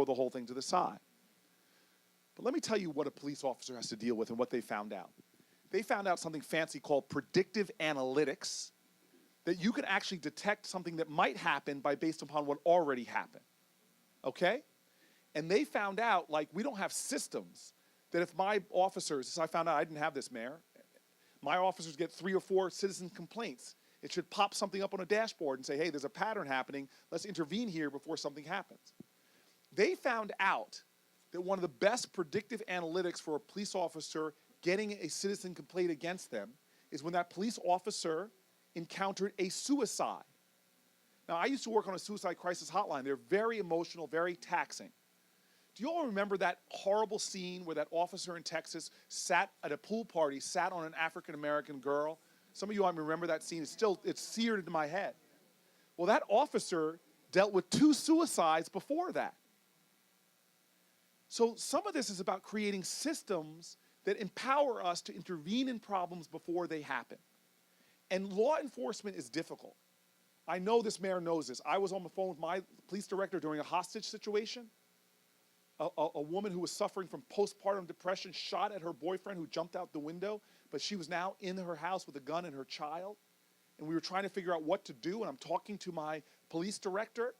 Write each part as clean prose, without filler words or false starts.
throw the whole thing to the side. But let me tell you what a police officer has to deal with and what they found out. They found out something fancy called predictive analytics, that you can actually detect something that might happen based upon what already happened, okay? And they found out, like, we don't have systems that if my officers, as I found out, I didn't have this, Mayor, my officers get 3 or 4 citizen complaints. It should pop something up on a dashboard and say, hey, there's a pattern happening. Let's intervene here before something happens. They found out that one of the best predictive analytics for a police officer getting a citizen complaint against them is when that police officer encountered a suicide. Now, I used to work on a suicide crisis hotline. They're very emotional, very taxing. Do you all remember that horrible scene where that officer in Texas sat at a pool party, sat on an African-American girl? Some of you might remember that scene. It's seared into my head. Well, that officer dealt with 2 suicides before that. So some of this is about creating systems that empower us to intervene in problems before they happen. And law enforcement is difficult. I know this mayor knows this. I was on the phone with my police director during a hostage situation. A woman who was suffering from postpartum depression shot at her boyfriend who jumped out the window, but she was now in her house with a gun and her child. And we were trying to figure out what to do, and I'm talking to my police director,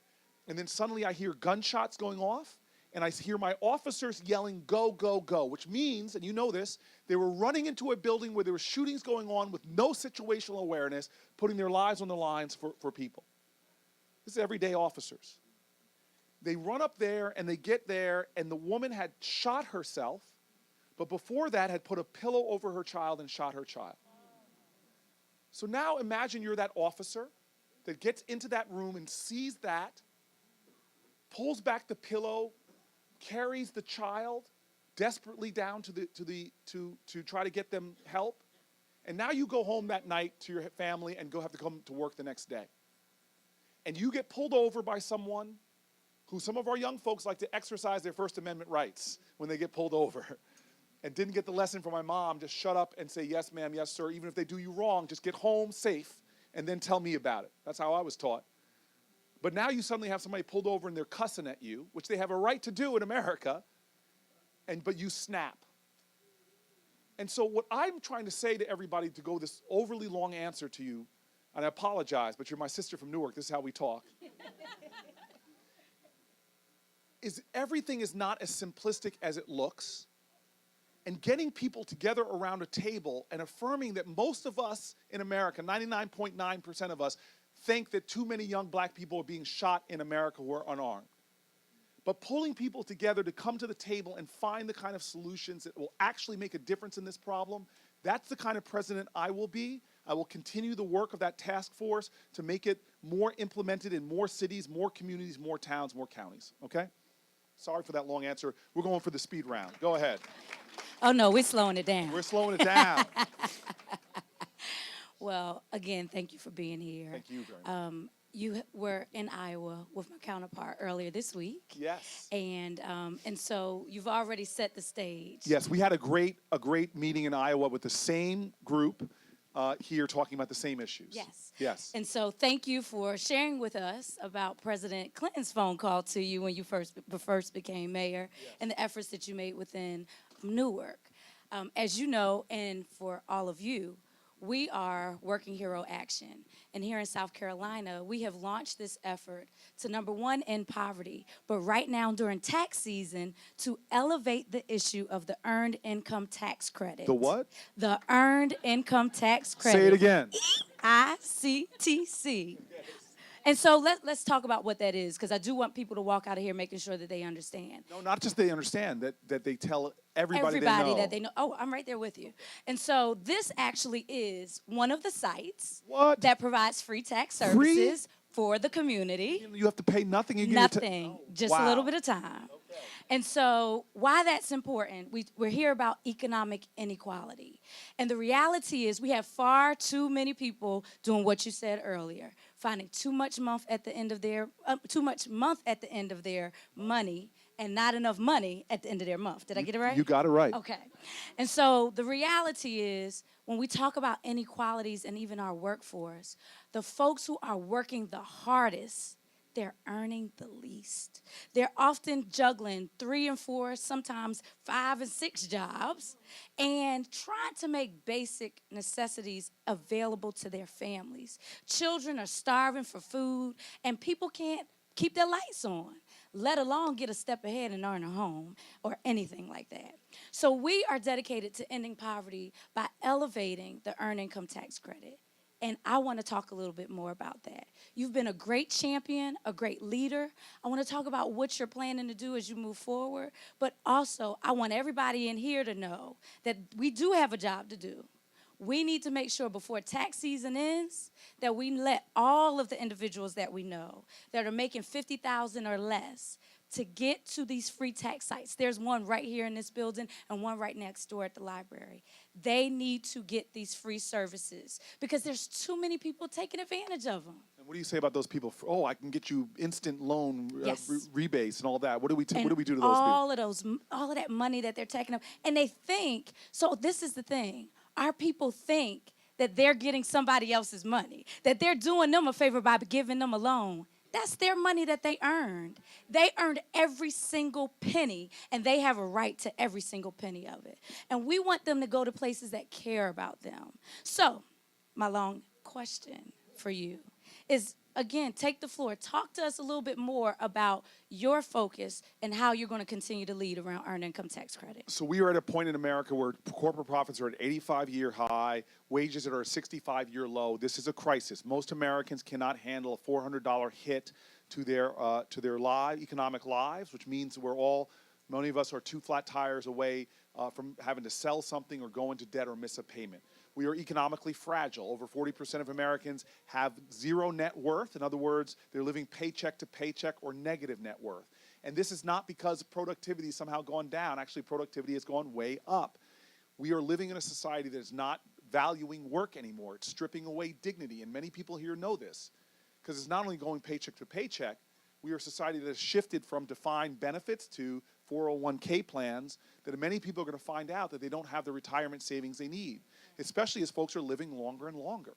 and then suddenly I hear gunshots going off, and I hear my officers yelling, go, go, go, which means, and you know this, they were running into a building where there were shootings going on with no situational awareness, putting their lives on the lines for people. This is everyday officers. They run up there and they get there, and the woman had shot herself, but before that had put a pillow over her child and shot her child. So now imagine you're that officer that gets into that room and sees that, pulls back the pillow, carries the child desperately down to try to get them help, and now you go home that night to your family and have to come to work the next day. And you get pulled over by someone who some of our young folks like to exercise their First Amendment rights when they get pulled over, and didn't get the lesson from my mom, just shut up and say, yes, ma'am, yes, sir. Even if they do you wrong, just get home safe and then tell me about it. That's how I was taught. But now you suddenly have somebody pulled over and they're cussing at you, which they have a right to do in America, but you snap. And so what I'm trying to say to everybody, to go this overly long answer to you, and I apologize, but you're my sister from Newark, this is how we talk, is everything is not as simplistic as it looks. And getting people together around a table and affirming that most of us in America, 99.9% of us, think that too many young black people are being shot in America who are unarmed. But pulling people together to come to the table and find the kind of solutions that will actually make a difference in this problem, that's the kind of president I will be. I will continue the work of that task force to make it more implemented in more cities, more communities, more towns, more counties, okay? Sorry for that long answer. We're going for the speed round. Go ahead. Oh, no, we're slowing it down. We're slowing it down. Well, again, thank you for being here. Thank you very much. You were in Iowa with my counterpart earlier this week. Yes. And so you've already set the stage. Yes, we had a great meeting in Iowa with the same group here talking about the same issues. Yes. Yes. And so thank you for sharing with us about President Clinton's phone call to you when you first became mayor, yes, and the efforts that you made within Newark. As you know, and for all of you, we are Working Hero Action. And here in South Carolina, we have launched this effort to, number one, end poverty, but right now during tax season, to elevate the issue of the Earned Income Tax Credit. The what? The Earned Income Tax Credit. Say it again. EICTC. And so let's talk about what that is, because I do want people to walk out of here making sure that they understand. No, not just they understand, that they tell everybody they know. That they know. Oh, I'm right there with you. And so this actually is one of the sites that provides free tax services for the community. You have to pay nothing. You nothing, just wow, a little bit of time. Okay. And so why that's important, we're here about economic inequality. And the reality is we have far too many people doing what you said earlier, finding too much month at the end of their money and not enough money at the end of their month. Did I get it right? You got it right. Okay. And so the reality is when we talk about inequalities and even our workforce, the folks who are working the hardest they're earning the least. They're often juggling 3 and 4, sometimes 5 and 6 jobs, and trying to make basic necessities available to their families. Children are starving for food, and people can't keep their lights on, let alone get a step ahead and earn a home or anything like that. So we are dedicated to ending poverty by elevating the earned income tax credit. And I want to talk a little bit more about that. You've been a great champion, a great leader. I want to talk about what you're planning to do as you move forward. But also, I want everybody in here to know that we do have a job to do. We need to make sure before tax season ends that we let all of the individuals that we know that are making $50,000 or less to get to these free tax sites. There's one right here in this building and one right next door at the library. They need to get these free services because there's too many people taking advantage of them. And what do you say about those people? Oh, I can get you instant loan Yes. rebates and all that. What do we do to those people? All of that money that they're taking up, and they think. So this is the thing: our people think that they're getting somebody else's money, that they're doing them a favor by giving them a loan. That's their money that they earned. They earned every single penny, and they have a right to every single penny of it. And we want them to go to places that care about them. So, my long question for you is, again, take the floor. Talk to us a little bit more about your focus and how you're going to continue to lead around earned income tax credit. So we are at a point in America where corporate profits are at 85-year high, wages that are a 65-year low. This is a crisis. Most Americans cannot handle a $400 hit to their economic lives, which means many of us are 2 flat tires away from having to sell something or go into debt or miss a payment. We are economically fragile. Over 40% of Americans have zero net worth. In other words, they're living paycheck to paycheck or negative net worth. And this is not because productivity has somehow gone down. Actually, productivity has gone way up. We are living in a society that is not valuing work anymore. It's stripping away dignity. And many people here know this because it's not only going paycheck to paycheck. We are a society that has shifted from defined benefits to 401k plans that many people are going to find out that they don't have the retirement savings they need, especially as folks are living longer and longer.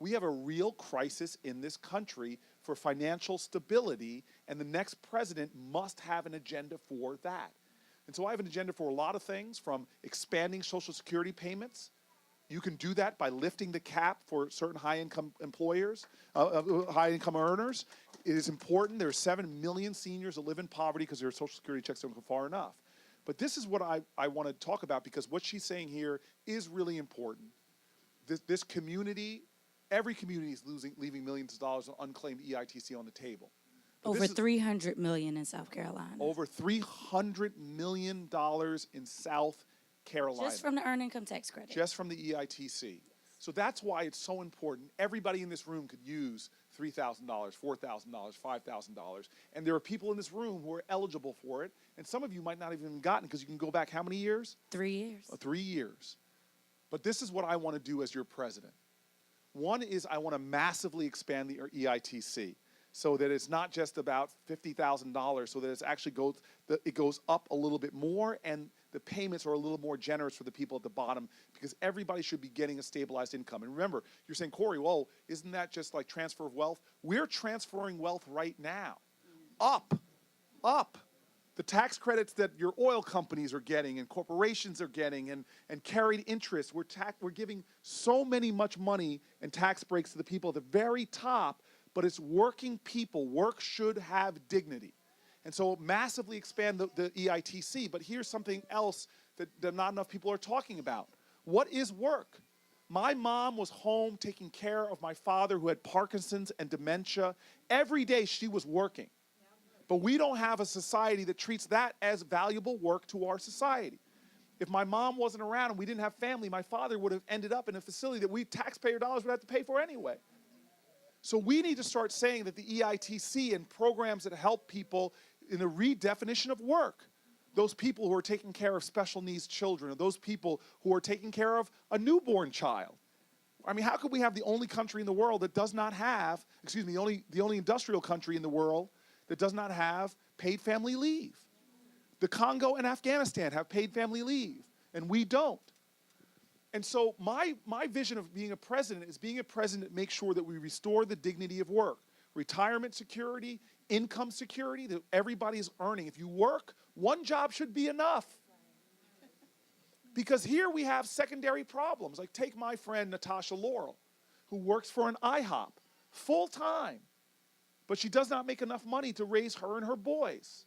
We have a real crisis in this country for financial stability, and the next president must have an agenda for that. And so I have an agenda for a lot of things, from expanding Social Security payments. You can do that by lifting the cap for certain high-income employers, high-income earners. It is important. There are 7 million seniors that live in poverty because their Social Security checks don't go far enough. But this is what I want to talk about, because what she's saying here is really important. This community, every community is leaving millions of dollars of unclaimed EITC on the table. But Over $300 million in South Carolina. Over $300 million in South Carolina. Just from the earned income tax credit. Just from the EITC. So that's why it's so important. Everybody in this room could use $3,000, $4,000, $5,000. And there are people in this room who are eligible for it. And some of you might not have even gotten it because you can go back how many years? 3 years. 3 years. But this is what I want to do as your president. One is I want to massively expand the EITC so that it's not just about $50,000, so that it's actually it goes up a little bit more, and the payments are a little more generous for the people at the bottom, because everybody should be getting a stabilized income. And remember, you're saying, Cory, whoa, isn't that just like transfer of wealth? We're transferring wealth right now. Up. The tax credits that your oil companies are getting and corporations are getting and carried interest, we're giving so much money and tax breaks to the people at the very top, but it's working people. Work should have dignity. And so massively expand the EITC. But here's something else that not enough people are talking about. What is work? My mom was home taking care of my father, who had Parkinson's and dementia. Every day she was working. But we don't have a society that treats that as valuable work to our society. If my mom wasn't around and we didn't have family, my father would have ended up in a facility that we taxpayer dollars would have to pay for anyway. So we need to start saying that the EITC and programs that help people in a redefinition of work, those people who are taking care of special needs children, or those people who are taking care of a newborn child. I mean, how could we have the only country in the world that does not have, the only industrial country in the world that does not have paid family leave? The Congo and Afghanistan have paid family leave, and we don't. And so my vision of being a president is being a president that makes sure that we restore the dignity of work. retirement security, income security that everybody's earning. If you work, one job should be enough. Because here we have secondary problems. Like take my friend Natasha Laurel, who works for an IHOP full time, but she does not make enough money to raise her and her boys.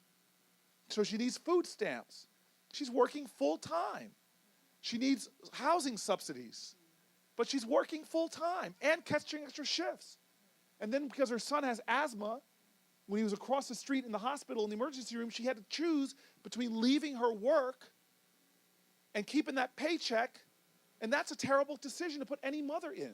So she needs food stamps. She's working full time. She needs housing subsidies, but she's working full time and catching extra shifts. And then because her son has asthma, when he was across the street in the hospital in the emergency room, she had to choose between leaving her work and keeping that paycheck, and that's a terrible decision to put any mother in.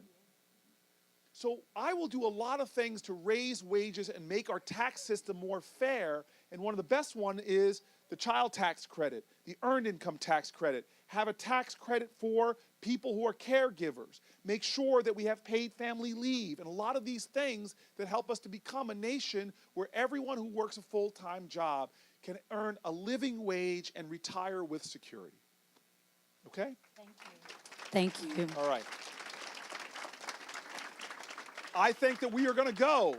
So I will do a lot of things to raise wages and make our tax system more fair, and one of the best one is the child tax credit, the earned income tax credit, have a tax credit for people who are caregivers, make sure that we have paid family leave, and a lot of these things that help us to become a nation where everyone who works a full-time job can earn a living wage and retire with security. Okay? Thank you. Thank you. All right. I think that we are going to go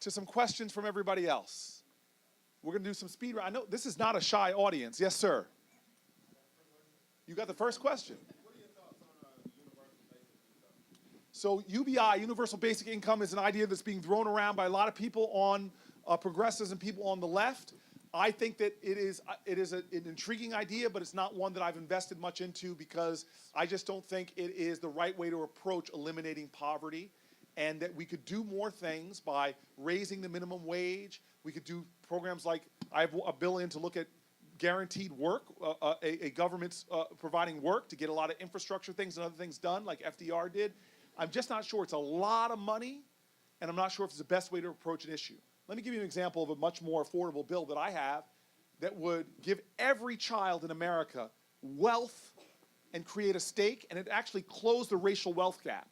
to some questions from everybody else. We're going to do some speed round. I know this is not a shy audience. Yes, sir. You got the first question. What are your thoughts on universal basic income? So UBI, Universal Basic Income, is an idea that's being thrown around by a lot of people on progressives and people on the left. I think that it is an intriguing idea, but it's not one that I've invested much into because I just don't think it is the right way to approach eliminating poverty, and that we could do more things by raising the minimum wage. We could do programs like I have a bill in to look at guaranteed work, a government's providing work to get a lot of infrastructure things and other things done like FDR did. I'm just not sure. It's a lot of money, and I'm not sure if it's the best way to approach an issue. Let me give you an example of a much more affordable bill that I have that would give every child in America wealth and create a stake, and it actually close the racial wealth gap.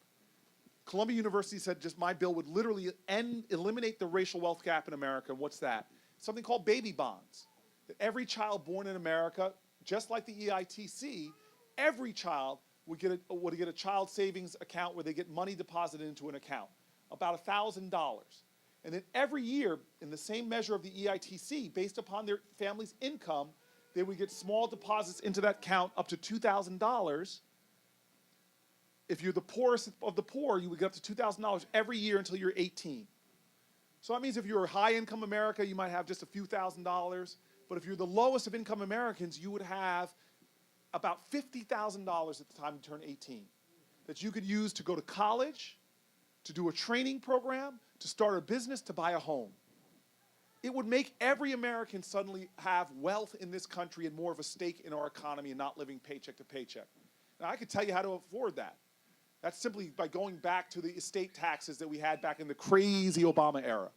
Columbia University said just my bill would literally eliminate the racial wealth gap in America. What's that? Something called baby bonds. That every child born in America, just like the EITC, every child would get a child savings account where they get money deposited into an account, about $1,000. And then every year, in the same measure of the EITC, based upon their family's income, they would get small deposits into that account up to $2,000. If you're the poorest of the poor, you would get up to $2,000 every year until you're 18. So that means if you're high-income America, you might have just a few $1,000s. But if you're the lowest of income Americans, you would have about $50,000 at the time you turn 18 that you could use to go to college, to do a training program, to start a business, to buy a home. It would make every American suddenly have wealth in this country and more of a stake in our economy and not living paycheck to paycheck. Now, I could tell you how to afford that. That's simply by going back to the estate taxes that we had back in the crazy Obama era.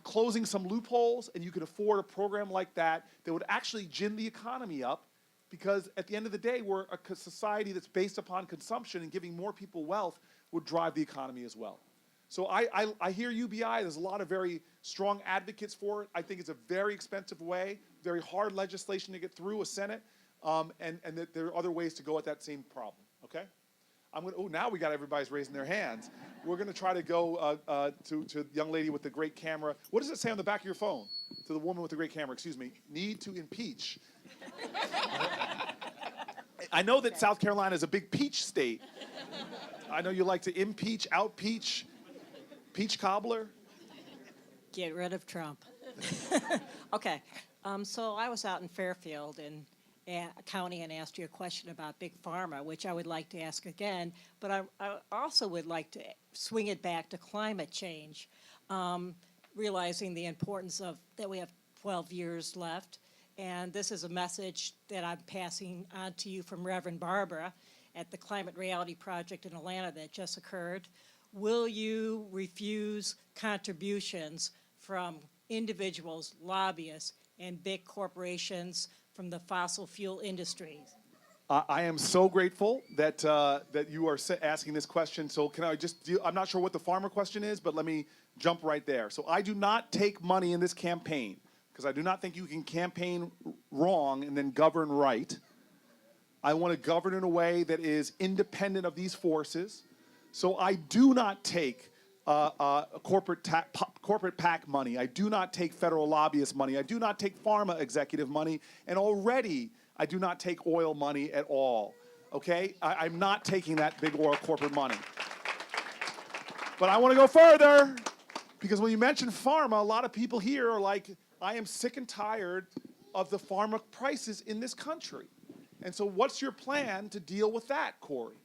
Closing some loopholes, and you could afford a program like that that would actually gin the economy up, because at the end of the day, we're a society that's based upon consumption, and giving more people wealth would drive the economy as well. So I hear UBI. There's a lot of very strong advocates for it. I think it's a very expensive way, very hard legislation to get through a Senate, and that there are other ways to go at that same problem, okay? Now we got everybody's raising their hands. We're going to try to go to the young lady with the great camera. What does it say on the back of your phone? To the woman with the great camera, excuse me. Need to impeach. I know that South Carolina is a big peach state. I know you like to impeach, outpeach, peach cobbler. Get rid of Trump. Okay, so I was out in Fairfield in County and asked you a question about Big Pharma, which I would like to ask again, but I also would like to swing it back to climate change, realizing the importance of that we have 12 years left. And this is a message that I'm passing on to you from Reverend Barbara at the Climate Reality Project in Atlanta that just occurred. Will you refuse contributions from individuals, lobbyists, and big corporations from the fossil fuel industries? I am so grateful that that you are asking this question. So can I just I'm not sure what the farmer question is, but let me jump right there. So I do not take money in this campaign because I do not think you can campaign wrong and then govern right. I want to govern in a way that is independent of these forces. So I do not take corporate PAC money. I do not take federal lobbyist money. I do not take pharma executive money. And already, I do not take oil money at all. Okay? I'm not taking that big oil corporate money. But I want to go further, because when you mention pharma, a lot of people here are like, I am sick and tired of the pharma prices in this country. And so what's your plan to deal with that, Cory?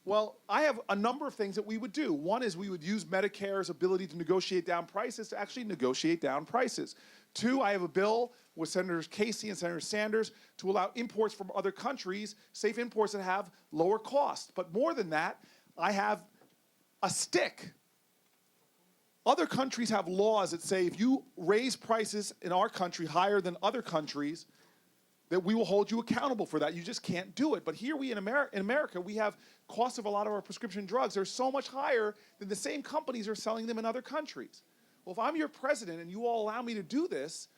Well, I have a number of things that we would do. One is we would use Medicare's ability to negotiate down prices to actually negotiate down prices. Two, I have a bill with Senators Casey and Senator Sanders to allow imports from other countries, safe imports that have lower costs. But more than that, I have a stick. Other countries have laws that say if you raise prices in our country higher than other countries, that we will hold you accountable for that. You just can't do it. But here in America, we have costs of a lot of our prescription drugs. They're so much higher than the same companies are selling them in other countries. Well, if I'm your president and you all allow me to do this,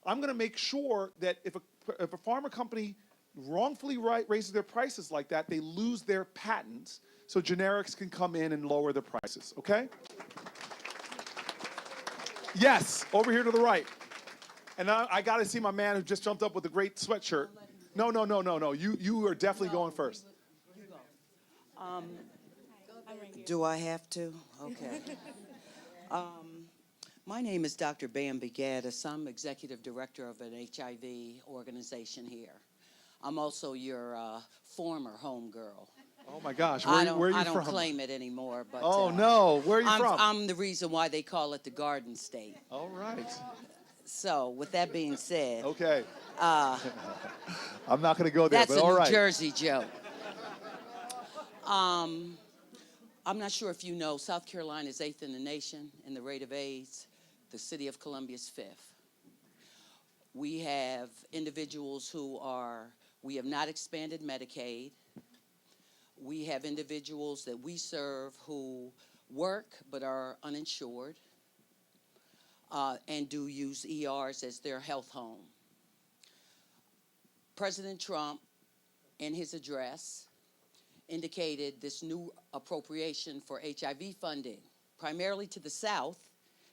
I'm going to make sure that if a pharma company wrongfully raises their prices like that, they lose their patents so generics can come in and lower the prices, okay? Yes, over here to the right. And I got to see my man who just jumped up with a great sweatshirt. No. You are definitely going first. Do I have to? Okay. My name is Dr. Bambi Gaddis. I'm executive director of an HIV organization here. I'm also your former homegirl. Oh my gosh, I where are you don't from? claim it anymore, but Oh no, where are you from? I'm the reason why they call it the Garden State. All right. So, with that being said, Okay. I'm not going to go there, that's but a all New right. Jersey joke. I'm not sure if you know, South Carolina is 8th in the nation in the rate of AIDS. The city of Columbia is 5th. We have individuals we have not expanded Medicaid. We have individuals that we serve who work but are uninsured and do use ERs as their health home. President Trump, in his address, indicated this new appropriation for HIV funding, primarily to the South,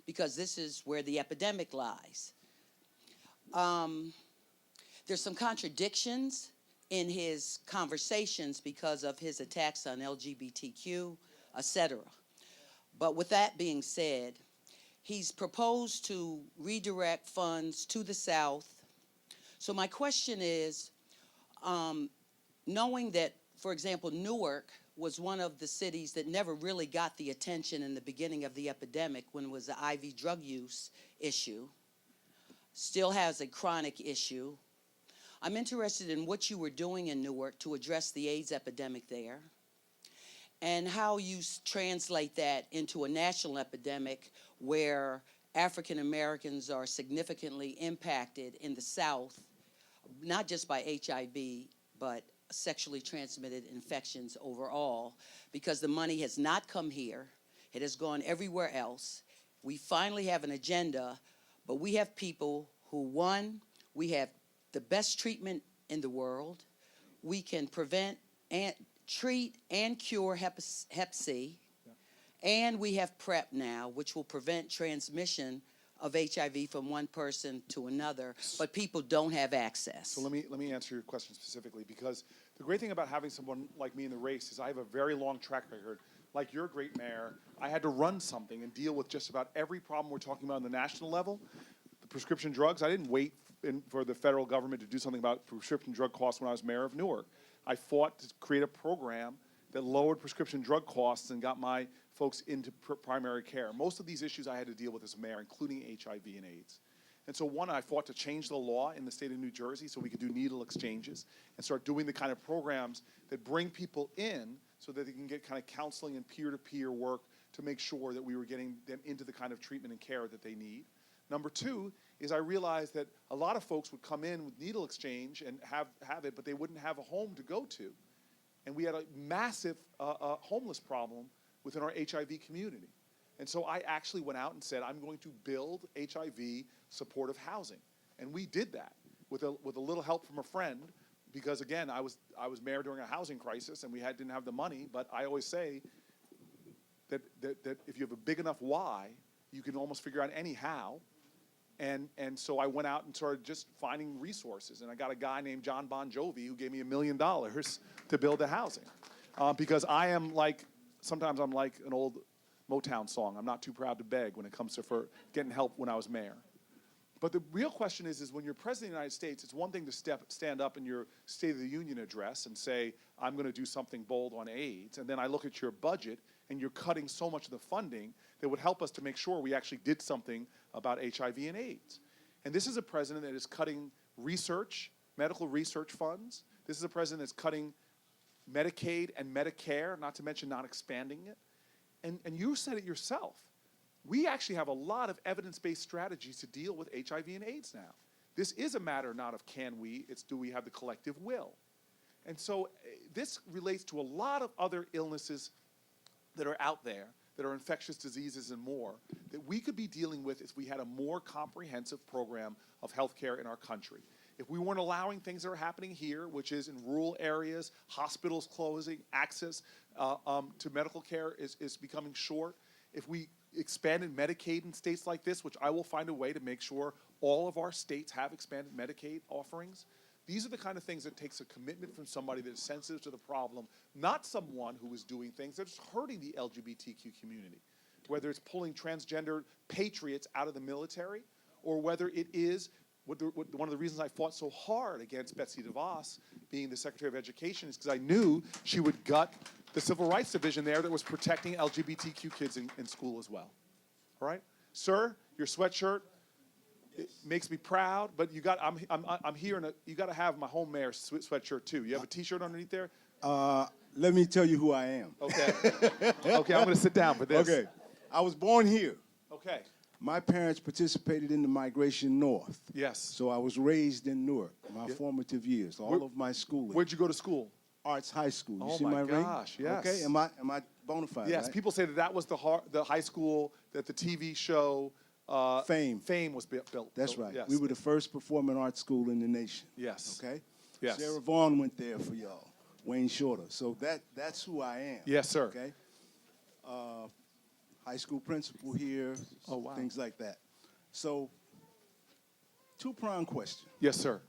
because this is where the epidemic lies. There's some contradictions in his conversations because of his attacks on LGBTQ, etc. But with that being said, he's proposed to redirect funds to the South. So my question is, knowing that, for example, Newark was one of the cities that never really got the attention in the beginning of the epidemic when it was the IV drug use issue, still has a chronic issue. I'm interested in what you were doing in Newark to address the AIDS epidemic there, and how you translate that into a national epidemic where African Americans are significantly impacted in the South, not just by HIV, but sexually transmitted infections overall, because the money has not come here. It has gone everywhere else. We finally have an agenda, but we have people who, one, we have the best treatment in the world. We can prevent and treat and cure Hep C. And we have PrEP now, which will prevent transmission of HIV from one person to another, but people don't have access. So let me answer your question specifically, because the great thing about having someone like me in the race is I have a very long track record. Like you're a great mayor, I had to run something and deal with just about every problem we're talking about on the national level. The prescription drugs, I didn't wait for the federal government to do something about prescription drug costs when I was mayor of Newark. I fought to create a program that lowered prescription drug costs and got my folks into primary care. Most of these issues I had to deal with as mayor, including HIV and AIDS. And so one, I fought to change the law in the state of New Jersey so we could do needle exchanges and start doing the kind of programs that bring people in so that they can get kind of counseling and peer-to-peer work to make sure that we were getting them into the kind of treatment and care that they need. Number two is I realized that a lot of folks would come in with needle exchange and have it, but they wouldn't have a home to go to. And we had a massive homeless problem within our HIV community. And so I actually went out and said, I'm going to build HIV supportive housing. And we did that with a little help from a friend, because again, I was mayor during a housing crisis and we didn't have the money, but I always say, that if you have a big enough why, you can almost figure out any how. And so I went out and started just finding resources. And I got a guy named John Bon Jovi who gave me $1 million to build the housing. Because I am like, sometimes I'm like an old Motown song. I'm not too proud to beg when it comes to for getting help when I was mayor. But the real question is when you're president of the United States, it's one thing to stand up in your State of the Union address and say, I'm going to do something bold on AIDS. And then I look at your budget and you're cutting so much of the funding that would help us to make sure we actually did something about HIV and AIDS. And this is a president that is cutting research, medical research funds. This is a president that's cutting Medicaid and Medicare, not to mention not expanding it. And you said it yourself. We actually have a lot of evidence-based strategies to deal with HIV and AIDS now. This is a matter not of can we, it's do we have the collective will. And so this relates to a lot of other illnesses that are out there, that are infectious diseases and more, that we could be dealing with if we had a more comprehensive program of healthcare in our country. If we weren't allowing things that are happening here, which is in rural areas, hospitals closing, access to medical care is becoming short. If we expanded Medicaid in states like this, which I will find a way to make sure all of our states have expanded Medicaid offerings. These are the kind of things that takes a commitment from somebody that is sensitive to the problem, not someone who is doing things that's hurting the LGBTQ community, whether it's pulling transgender patriots out of the military, or whether it is one of the reasons I fought so hard against Betsy DeVos being the Secretary of Education is because I knew she would gut the Civil Rights Division there that was protecting LGBTQ kids in school as well. All right? Sir, your sweatshirt, it makes me proud, but I'm here and you got to have my home mayor sweatshirt too. You have a T-shirt underneath there? Let me tell you who I am. Okay. Okay, I'm going to sit down for this. Okay. I was born here. Okay. My parents participated in the migration north. Yes. So I was raised in Newark, my formative years, all of my schooling. Where'd you go to school? Arts High School. You Oh see my ring? gosh, yes. Okay, am I bona fide, Yes, right? people say that was the high school that the TV show Fame was built. That's right. Yes. We were the first performing arts school in the nation. Yes. Okay? Yes. Sarah Vaughan went there for y'all. Wayne Shorter. So that's who I am. Yes, sir. Okay? High school principal here. Oh, wow. Things like that. So, two-pronged question. Yes, sir.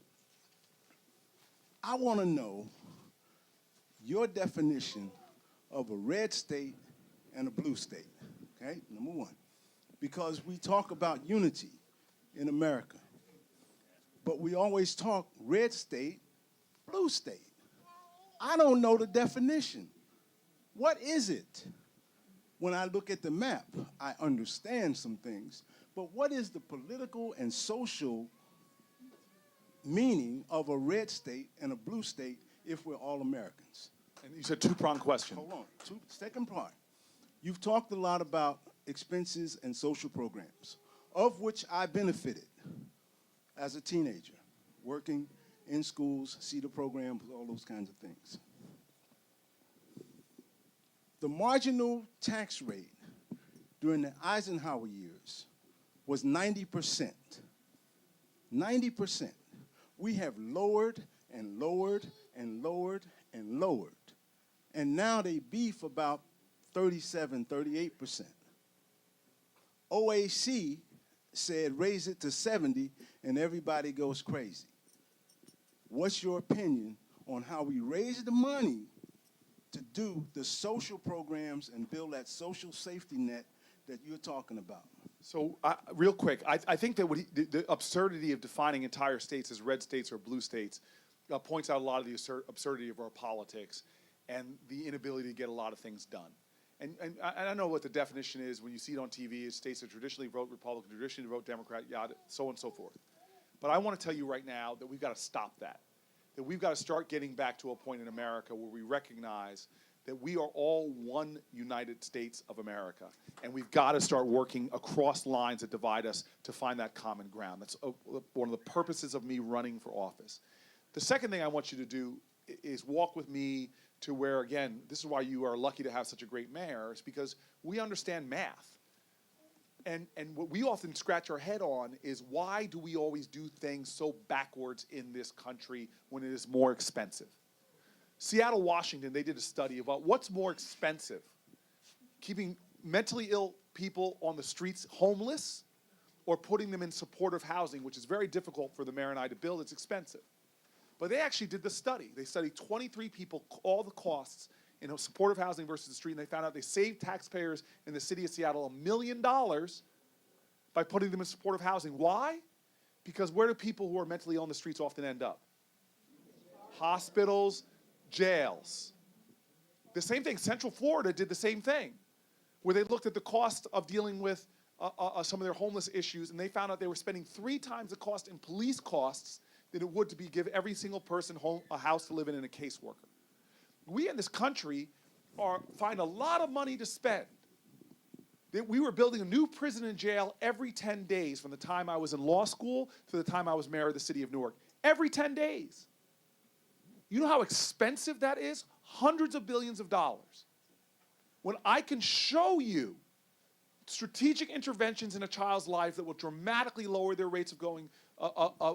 I want to know your definition of a red state and a blue state. Okay? Number one. Because we talk about unity in America, but we always talk red state, blue state. I don't know the definition. What is it? When I look at the map, I understand some things, but what is the political and social meaning of a red state and a blue state if we're all Americans? And you said two-pronged question. Hold on. Second part. You've talked a lot about expenses and social programs, of which I benefited as a teenager, working in schools, CETA programs, all those kinds of things. The marginal tax rate during the Eisenhower years was 90%. 90%. We have lowered and lowered and lowered and lowered. And now they beef about 37, 38%. OAC said raise it to 70 and everybody goes crazy. What's your opinion on how we raise the money to do the social programs and build that social safety net that you're talking about? So, real quick, I think that the absurdity of defining entire states as red states or blue states points out a lot of the absurdity of our politics and the inability to get a lot of things done. And I know what the definition is when you see it on TV is states that traditionally vote Republican, traditionally vote Democrat, yada, so on and so forth. But I want to tell you right now that we've got to stop that. That we've got to start getting back to a point in America where we recognize that we are all one United States of America. And we've got to start working across lines that divide us to find that common ground. That's one of the purposes of me running for office. The second thing I want you to do is walk with me to where, again, this is why you are lucky to have such a great mayor, is because we understand math. And what we often scratch our head on is why do we always do things so backwards in this country when it is more expensive? Seattle, Washington, they did a study about what's more expensive, keeping mentally ill people on the streets homeless or putting them in supportive housing, which is very difficult for the mayor and I to build. It's expensive. But they actually did the study. They studied 23 people, all the costs in supportive housing versus the street, and they found out they saved taxpayers in the city of Seattle $1 million by putting them in supportive housing. Why? Because where do people who are mentally ill on the streets often end up? Hospitals, jails. The same thing, Central Florida did the same thing, where they looked at the cost of dealing with some of their homeless issues, and they found out they were spending 3 times the cost in police costs than it would to give every single person a house to live in and a caseworker. We in this country find a lot of money to spend. We were building a new prison and jail every 10 days from the time I was in law school to the time I was mayor of the city of Newark. Every 10 days. You know how expensive that is? Hundreds of billions of dollars. When I can show you strategic interventions in a child's life that will dramatically lower their rates of